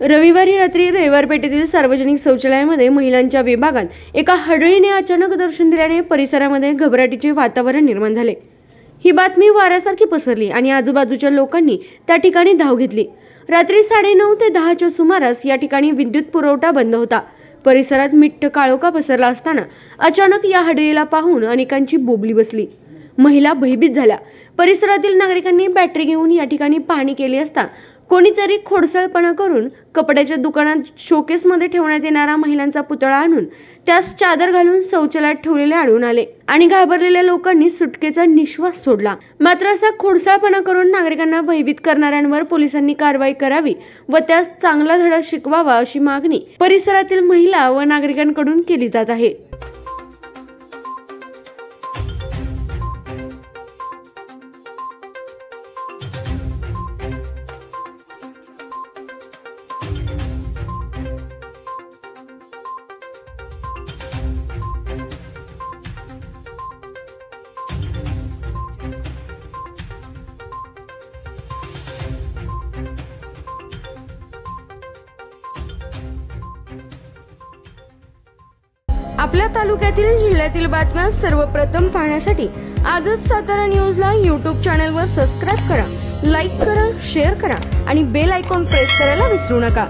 रविवारी रात्री रविवार पेठेतील सार्वजनिक शौचालयामध्ये महिलांच्या विभागात एका हडळीने अचानक दर्शन दिल्याने परिसरामध्ये घबराटीचे वातावरण निर्माण झाले। ही बातमी वाऱ्यासारखी पसरली आणि आजूबाजूच्या लोकांनी त्या ठिकाणी धाव घेतली। रात्री 9:30 ते 10च्या सुमारास या ठिकाणी विद्युत पुरवठा बंद होता। परिसरात मिट्ट काळोखा पसरला असताना अचानक या हडळीला पाहून अनेकांची बोबली बसली। महिला भयभीत झाल्या। परिसरातील नागरिकांनी बॅटरी घेऊन या ठिकाणी पाहणी केली असता कोणीतरी खोडसाळपणा करून कपड्याच्या दुकानात शोकेसमध्ये ठेवण्यात येणारा महिलांचा पुतळा आणून त्यास चादर घालून शौचालयात ठेवलेले आढळून आले आणि घाबरलेल्या लोकांनी सुटकेचा निश्वास सोडला। मात्र असा खोडसाळपणा करून नागरिकांना भयभीत करणाऱ्यांवर पोलिसांनी कारवाई करावी व त्यास चांगला धडा शिकवावा अशी मागणी परिसरातील महिला व नागरिकांकडून केली जात आहे। आपल्या तालुक्यातील जिल्ह्यातील बातम्या सर्वप्रथम पाहण्यासाठी आजच सातारा न्यूजला YouTube चॅनलवर सबस्क्राइब करा, लाईक करा, शेअर करा आणि बेल आयकॉन प्रेस करायला विसरू नका।